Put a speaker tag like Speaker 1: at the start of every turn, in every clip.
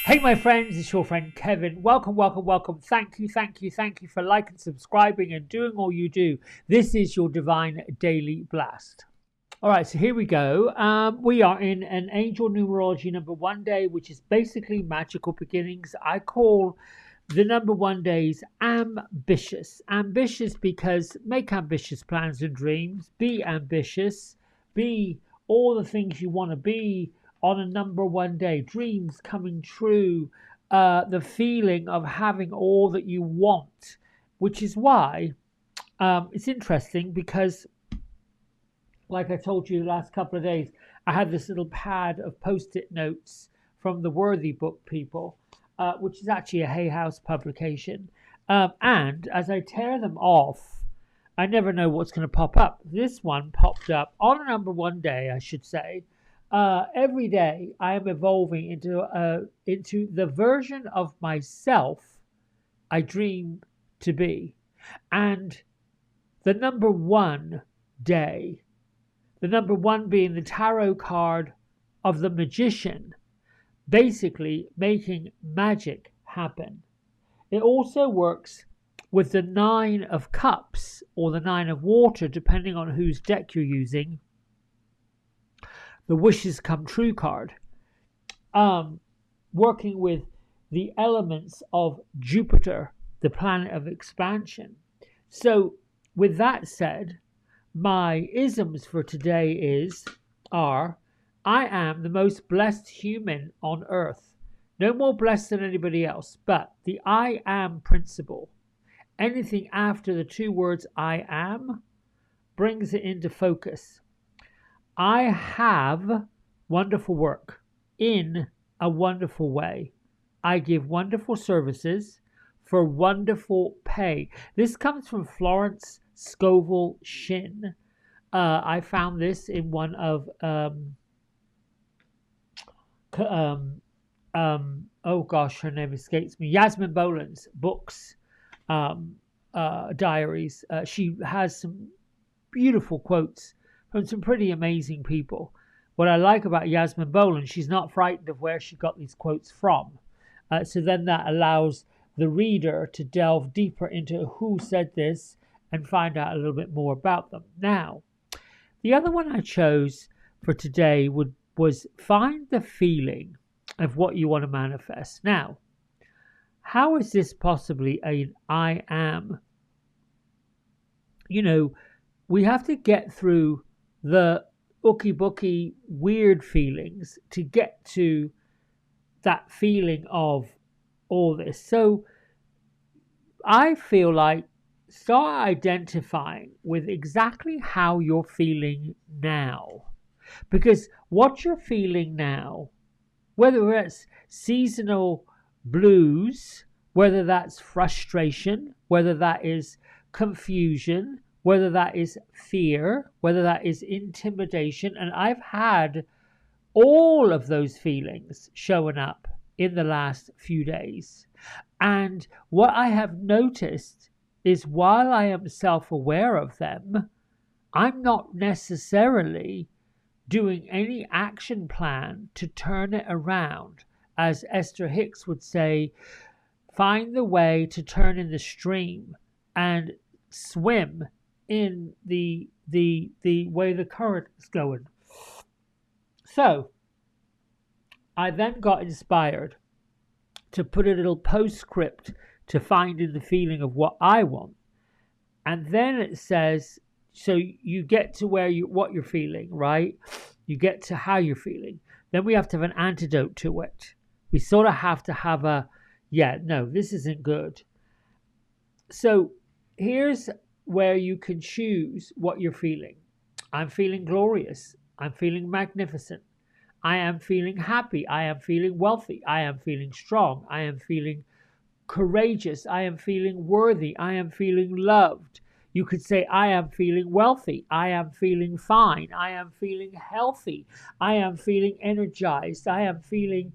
Speaker 1: Hey, my friends, it's your friend Kevin. Welcome, welcome, welcome. Thank you, thank you, thank you for liking, subscribing, and doing all you do. This is your Divine Daily Blast. All right, so here we go. We are in an angel numerology number 1 day, which is basically magical beginnings. I call the number 1 days ambitious. Ambitious because make ambitious plans and dreams. Be ambitious. Be all the things you want to be on a number 1 day. Dreams coming true. The feeling of having all that you want, which is why it's interesting because like I told you the last couple of days, I had this little pad of post-it notes from the Worthy Book people, which is actually a Hay House publication. And as I tear them off, I never know what's going to pop up. This one popped up on a number 1 day, I should say. Every day I am evolving into the version of myself I dream to be. And the number 1 day, the number 1 being the tarot card of the magician, basically making magic happen. It also works with the 9 of Cups or the 9 of Water, depending on whose deck you're using, the Wishes Come True card, working with the elements of Jupiter, the planet of expansion. So, with that said, my isms for today are I am the most blessed human on earth. No more blessed than anybody else, but the I am principle. Anything after the 2 words I am brings it into focus. I have wonderful work in a wonderful way. I give wonderful services for wonderful pay. This comes from Florence Scovel Shinn. I found this in one of oh gosh, her name escapes me. Yasmin Boland's books, diaries. She has some beautiful quotes from some pretty amazing people. What I like about Yasmin Boland, she's not frightened of where she got these quotes from. So then that allows the reader to delve deeper into who said this and find out a little bit more about them. Now, the other one I chose for today was find the feeling of what you want to manifest. Now, how is this possibly an I am? You know, we have to get through the ookie bookie weird feelings to get to that feeling of all this. So I feel like start identifying with exactly how you're feeling now. Because what you're feeling now, whether it's seasonal blues, whether that's frustration, whether that is confusion, whether that is fear, whether that is intimidation, and I've had all of those feelings showing up in the last few days. And what I have noticed is while I am self-aware of them, I'm not necessarily doing any action plan to turn it around. As Esther Hicks would say, find the way to turn in the stream and swim in the way the current is going. So I then got inspired to put a little postscript to finding the feeling of what I want. And then it says, so you get to what you're feeling, right? You get to how you're feeling. Then we have to have an antidote to it. We sort of have to have no, this isn't good. So here's where you can choose what you're feeling. I'm feeling glorious. I'm feeling magnificent. I am feeling happy. I am feeling wealthy. I am feeling strong. I am feeling courageous. I am feeling worthy. I am feeling loved. You could say, I am feeling wealthy. I am feeling fine. I am feeling healthy. I am feeling energized. I am feeling,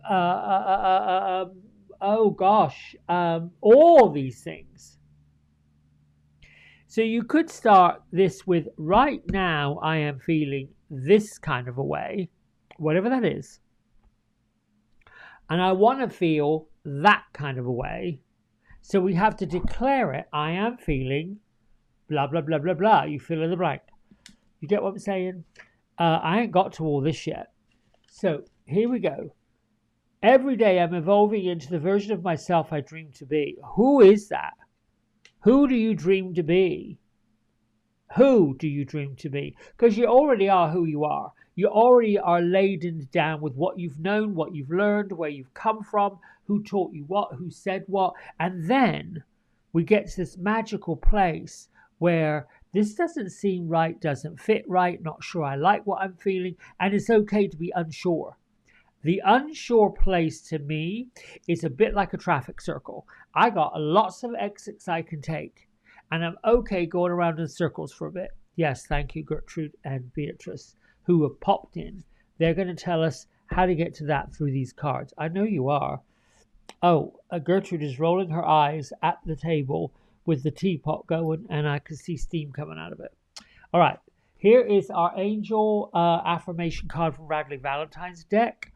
Speaker 1: all these things. So you could start this with, right now, I am feeling this kind of a way, whatever that is. And I want to feel that kind of a way. So we have to declare it. I am feeling blah, blah, blah, blah, blah. You fill in the blank. You get what I'm saying? I ain't got to all this yet. So here we go. Every day I'm evolving into the version of myself I dream to be. Who is that? Who do you dream to be? Who do you dream to be? Because you already are who you are. You already are laden down with what you've known, what you've learned, where you've come from, who taught you what, who said what. And then we get to this magical place where this doesn't seem right, doesn't fit right, not sure I like what I'm feeling, and it's okay to be unsure. The unsure place to me is a bit like a traffic circle. I got lots of exits I can take, and I'm okay going around in circles for a bit. Yes, thank you, Gertrude and Beatrice, who have popped in. They're going to tell us how to get to that through these cards. I know you are. Oh, Gertrude is rolling her eyes at the table with the teapot going, and I can see steam coming out of it. All right, here is our angel affirmation card from Radley Valentine's deck.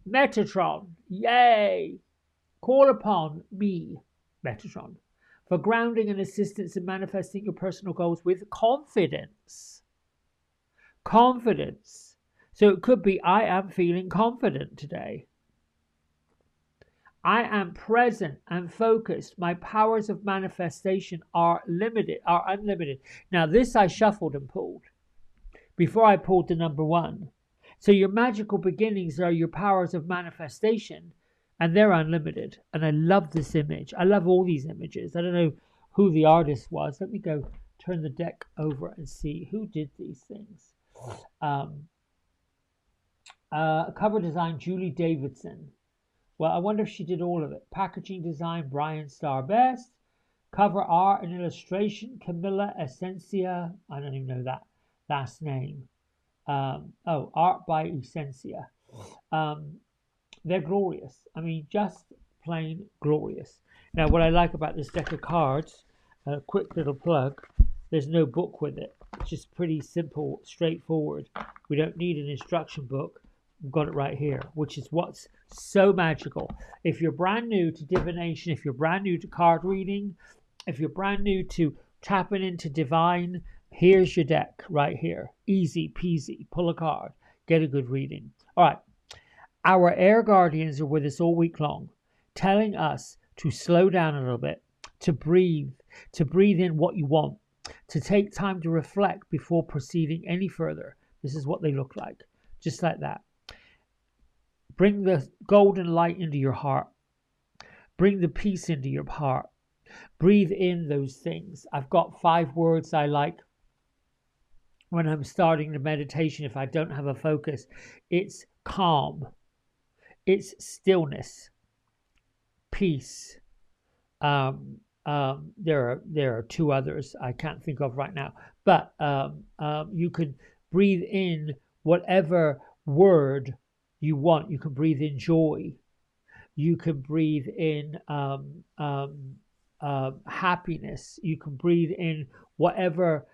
Speaker 1: Metatron, yay! Call upon me, Metatron, for grounding and assistance in manifesting your personal goals with confidence. Confidence. So it could be, I am feeling confident today. I am present and focused. My powers of manifestation are unlimited. Now this I shuffled and pulled before I pulled the number one. So your magical beginnings are your powers of manifestation, and they're unlimited. And I love this image. I love all these images. I don't know who the artist was. Let me go turn the deck over and see who did these things. Cover design, Julie Davidson. Well, I wonder if she did all of it. Packaging design, Brian Starbest. Cover art and illustration, Camilla Essentia. I don't even know that last name. Art by Essentia. They're glorious. I mean, just plain glorious. Now, what I like about this deck of cards, a quick little plug, there's no book with it. It's just pretty simple, straightforward. We don't need an instruction book. We've got it right here, which is what's so magical. If you're brand new to divination, if you're brand new to card reading, if you're brand new to tapping into divine, here's your deck right here. Easy peasy. Pull a card. Get a good reading. All right. Our air guardians are with us all week long, telling us to slow down a little bit, to breathe in what you want, to take time to reflect before proceeding any further. This is what they look like. Just like that. Bring the golden light into your heart. Bring the peace into your heart. Breathe in those things. I've got 5 words I like when I'm starting the meditation. If I don't have a focus, it's calm, it's stillness, peace. There are 2 others I can't think of right now, but you can breathe in whatever word you want. You can breathe in joy. You can breathe in happiness. You can breathe in whatever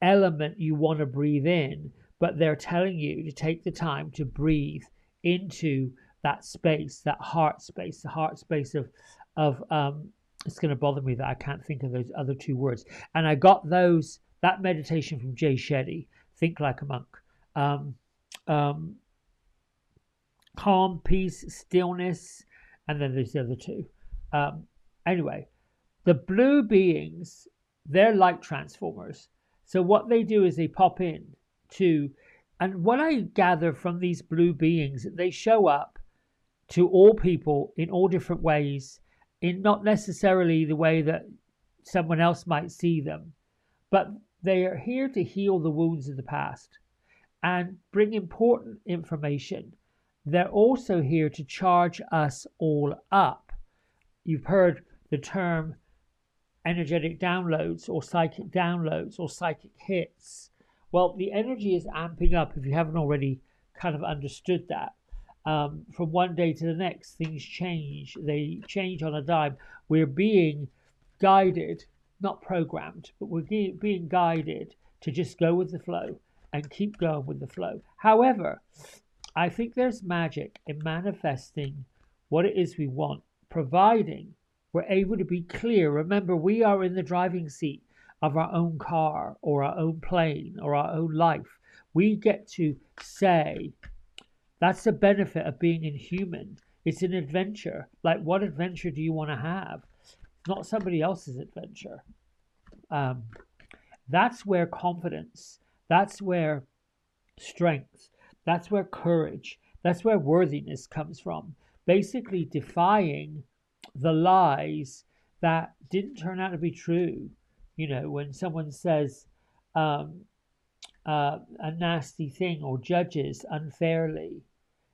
Speaker 1: element you want to breathe in, but they're telling you to take the time to breathe into that space, that heart space, the heart space of it's going to bother me that I can't think of those other 2 words. And I got that meditation from Jay Shetty, Think Like a Monk. Calm, peace, stillness, and then there's the other 2. Anyway, the blue beings, they're light transformers. So what they do is they pop in to, and what I gather from these blue beings, they show up to all people in all different ways, in not necessarily the way that someone else might see them, but they are here to heal the wounds of the past and bring important information. They're also here to charge us all up. You've heard the term energetic downloads or psychic hits. Well, the energy is amping up, if you haven't already kind of understood that. From one day to the next, things change. They change on a dime. We're being guided, not programmed, but we're being guided to just go with the flow and keep going with the flow. However, I think there's magic in manifesting what it is we want, providing we're able to be clear. Remember, we are in the driving seat of our own car or our own plane or our own life. We get to say, that's the benefit of being inhuman. It's an adventure. Like, what adventure do you want to have? Not somebody else's adventure. That's where confidence, that's where strength, that's where courage, that's where worthiness comes from. Basically defying the lies that didn't turn out to be true. You know, when someone says a nasty thing or judges unfairly,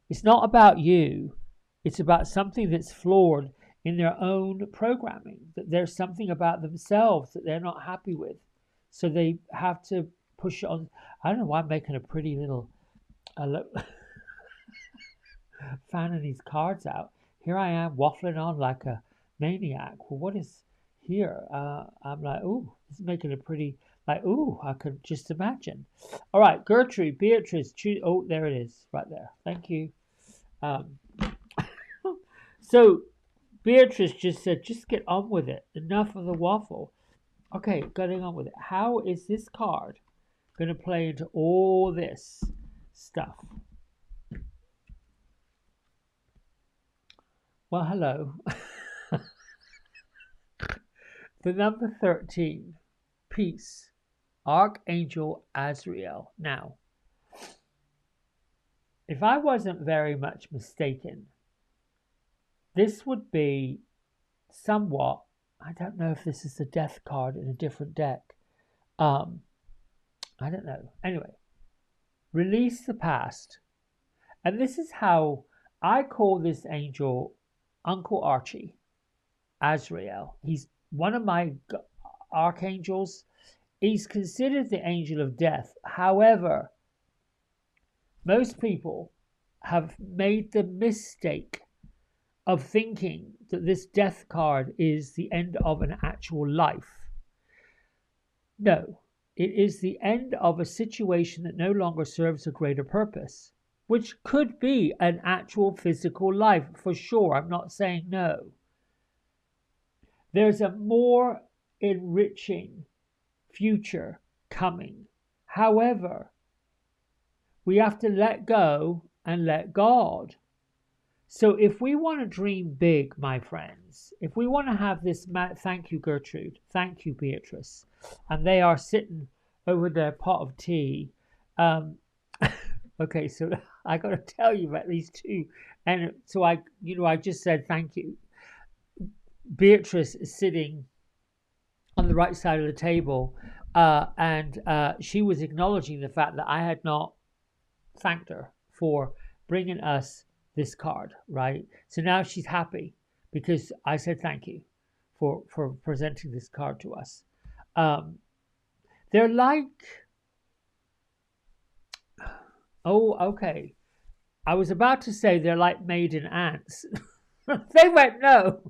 Speaker 1: it's not about you. It's about something that's flawed in their own programming, that there's something about themselves that they're not happy with. So they have to push it on. I don't know why I'm making a pretty little fanning these cards out. Here I am waffling on like a maniac. Well, what is here? I'm like, ooh, this is making a pretty, like, ooh, I could just imagine. All right, Gertrude, Beatrice, oh, there it is, right there. Thank you. So Beatrice just said, just get on with it. Enough of the waffle. Okay, getting on with it. How is this card going to play into all this stuff? Well, hello. The number 13, peace, Archangel Azrael. Now, if I wasn't very much mistaken, this would be somewhat, I don't know if this is the death card in a different deck. I don't know. Anyway, release the past. And this is how I call this angel Uncle Archie, Azrael. He's one of my archangels. He's considered the angel of death. However, most people have made the mistake of thinking that this death card is the end of an actual life. No, it is the end of a situation that no longer serves a greater purpose, which could be an actual physical life for sure. I'm not saying no. There's a more enriching future coming. However, we have to let go and let God. So if we want to dream big, my friends, if we want to have this, thank you, Gertrude, thank you, Beatrice, and they are sitting over their pot of tea. Okay, so I got to tell you about these two, and so I just said thank you. Beatrice is sitting on the right side of the table, and she was acknowledging the fact that I had not thanked her for bringing us this card, right? So now she's happy because I said thank you for presenting this card to us. They're like, oh, okay. I was about to say they're like maiden aunts. They went, no.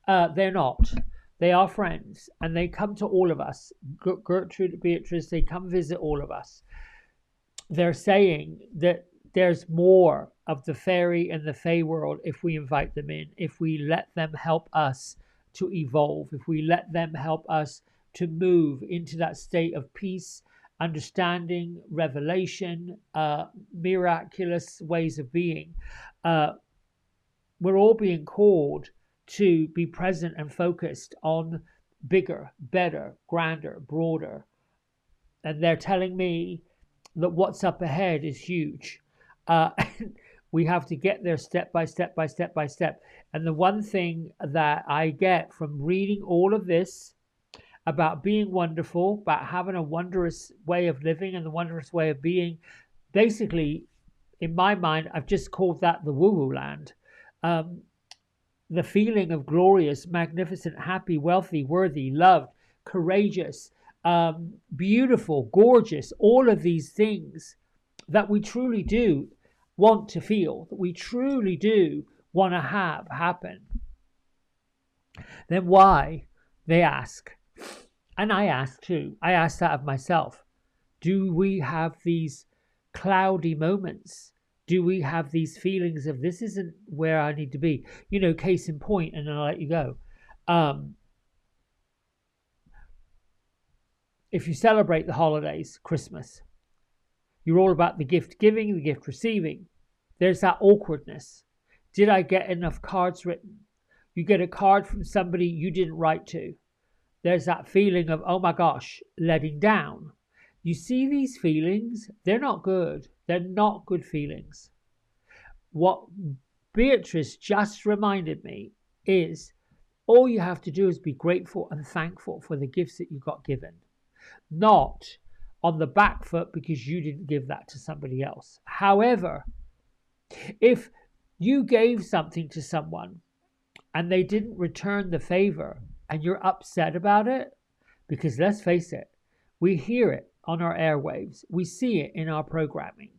Speaker 1: They're not. They are friends, and they come to all of us. Gertrude, Beatrice, they come visit all of us. They're saying that there's more of the fairy and the fae world if we invite them in, if we let them help us to evolve, if we let them help us to move into that state of peace, understanding, revelation, miraculous ways of being. We're all being called to be present and focused on bigger, better, grander, broader. And they're telling me that what's up ahead is huge. We have to get there step by step by step by step. And the one thing that I get from reading all of this about being wonderful, about having a wondrous way of living and the wondrous way of being, basically, in my mind, I've just called that the woo-woo land. The feeling of glorious, magnificent, happy, wealthy, worthy, loved, courageous, beautiful, gorgeous, all of these things that we truly do want to feel, that we truly do want to have happen. Then why, they ask, and I ask too, I ask that of myself, do we have these cloudy moments Do we have these feelings of this isn't where I need to be? You know, case in point, and then I'll let you go. If you celebrate the holidays, Christmas, you're all about the gift giving, the gift receiving. There's that awkwardness. Did I get enough cards written? You get a card from somebody you didn't write to. There's that feeling of, oh my gosh, letting down. You see these feelings, they're not good. They're not good feelings. What Beatrice just reminded me is all you have to do is be grateful and thankful for the gifts that you got given. Not on the back foot because you didn't give that to somebody else. However, if you gave something to someone and they didn't return the favor and you're upset about it, because let's face it, we hear it on our airwaves, we see it in our programming,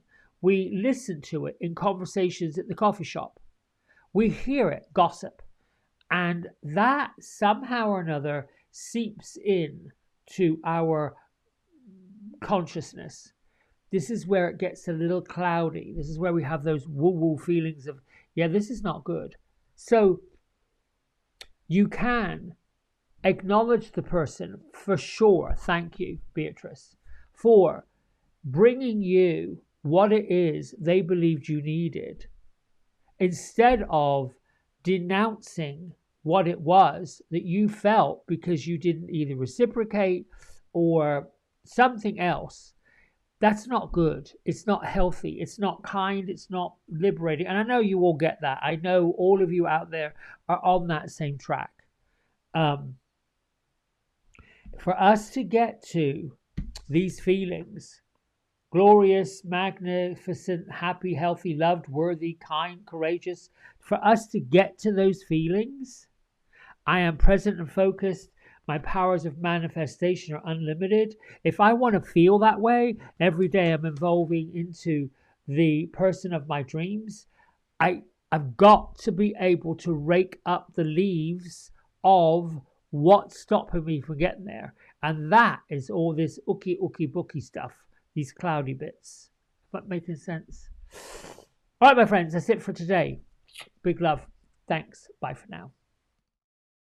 Speaker 1: we listen to it in conversations at the coffee shop, we hear it gossip, and that somehow or another seeps in to our consciousness. This is where it gets a little cloudy. This is where we have those woo-woo feelings of, yeah, this is not good. So you can acknowledge the person for sure. Thank you, Beatrice, for bringing you what it is they believed you needed, instead of denouncing what it was that you felt because you didn't either reciprocate or something else. That's not good. It's not healthy. It's not kind. It's not liberating. And I know you all get that. I know all of you out there are on that same track. For us to get to these feelings, glorious, magnificent, happy, healthy, loved, worthy, kind, courageous, for us to get to those feelings, I am present and focused. My powers of manifestation are unlimited. If I want to feel that way, every day I'm evolving into the person of my dreams. I've got to be able to rake up the leaves of what's stopping me from getting there. And that is all this ookie bookie stuff, these cloudy bits. Is that making sense? All right, my friends, that's it for today. Big love. Thanks. Bye for now.